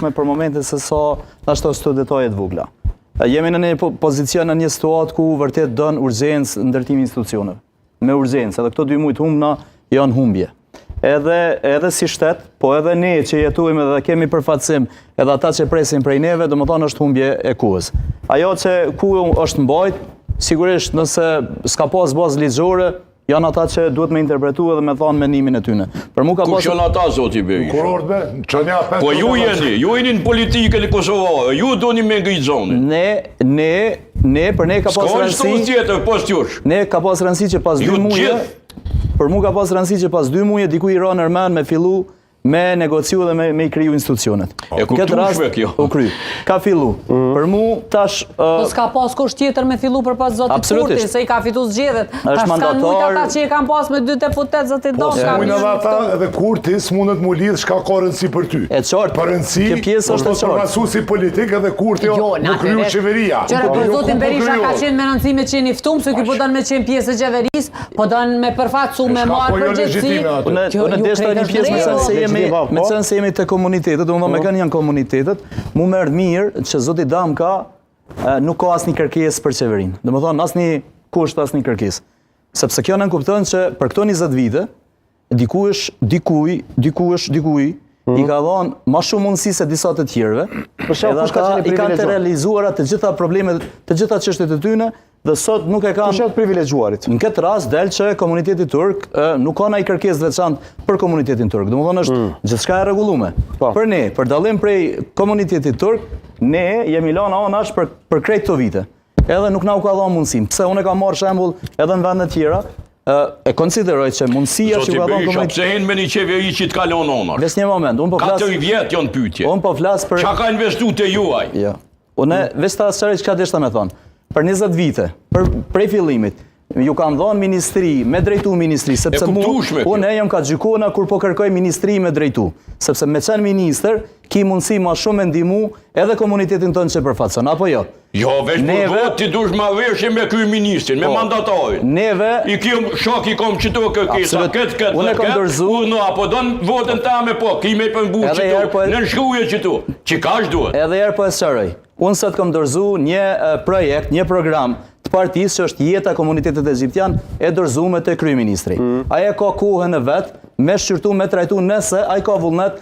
për momentin se sa ashtu studetoje të vogla. Jemi në një pozicion në një situatë ku vërtet don urgjencë ndërtimi i institucioneve. Me urgjencë, edhe këto 2 muaj të humbna janë humbje. Edhe si shtet, po edhe ne që jetojmë dhe kemi përfaqësim, edhe ata që presin prej neve, domethënë është humbje e kohës. Ajo që ku është mbajt, sigurisht nëse s'ka pas bazë ligjore, janë ata që duhet me interpretu edhe me thonë menimin e tyne. Kush janë ata, zoti Berisha? Po ju jeni në politikën e Kosovës, ju doni me ngrizonin. Ne për ne ka pas rëndësi. S'ka një tjetër post jush. Ne ka pas rëndësi që pas 2 muaj. Për mu ka pas rëndësi që pas 2 muaj diku i ranë nërmen me fillu me negociu dhe me i kriju institucionet. E kuptueshme kjo. U kry. Ka fillu. Për mu tash... Po s'ka pas kusht tjetër me fillu për pas zotit Kurti, se i ka fitu zgjedhjet. Është mandatar. S'kan mujt ata që i kanë pas me 2 deputet zotit Po s'mujnë edhe ata edhe Kurti s'mundet mu lidh shka ka rëndësi për ty. E qartë. Për rëndësi, kjo pjesë është e qartë. përfaqësuesi politik edhe Kurti nuk kryu qeveria. Qëra për zotin Berisha ka qenë me rëndësi me qenë i ftum, se ky po don me qenë pjesë e qeverisë, po don me përfaqësu me marrë përgjegjësi. Unë deshta një pjesë me se jemi të komunitetet, domethënë me kanë janë komunitetet, mu merr mirë që zoti Damka nuk ka asnjë kërkesë për qeverinë. Domethënë asnjë kusht, asnjë kërkesë. Sepse kjo nën kupton që për këto 20 vite dikuj i ka dhënë më shumë mundësi se disa të tjerëve. Edhe ata i kanë të realizuara të gjitha problemet, të gjitha çështjet e tyre dhe sot nuk e kanë. Kush janë të privilegjuarit? Në këtë rast del që komuniteti turk nuk ka ndonjë kërkesë veçantë për komunitetin turk. Domethënë është gjithçka e rregulluar. Për ne, për dallim prej komunitetit turk, ne jemi lënë anash për krejt këto vite. Edhe nuk na u ka dhënë mundësim. Pse unë kam marrë shembull edhe në vende të tjera, e konsideroj që mundësia që u ka dhënë komunitetit. Pse hen me një qeveri që të kalon onar? Vetëm një moment, unë po flas. 4 vjet janë pyetje. Unë po flas për çka ka investuar te juaj? Jo. Unë vetë ta sqaroj çka deshta me thonë. Për 20 vite, prej fillimit, ju kam dhënë ministri, me drejtu ministri, sepse unë jam ka gjykona kur po kërkoj ministri me drejtu. Sepse me qenë minister, ki mundësi ma shumë me ndihmu edhe komunitetin tonë që përfaqëson, apo jo? Jo, veç për vot ti dush marrëveshje me ky ministrin, me mandatarin. Neve i kim shok i kom çito kërkesa, unë apo don votën tame po, kime për mbush çito. Në shkruaj çito. Çikash duhet. Edhe herë po e sqaroj. Unë sot kam dorëzuar një projekt, një program të partisë që është jeta komunitetit egjiptian e dorëzuar te kryeministri. Ai ka kohën e vet me shqyrtu, me trajtu nëse ai ka vullnet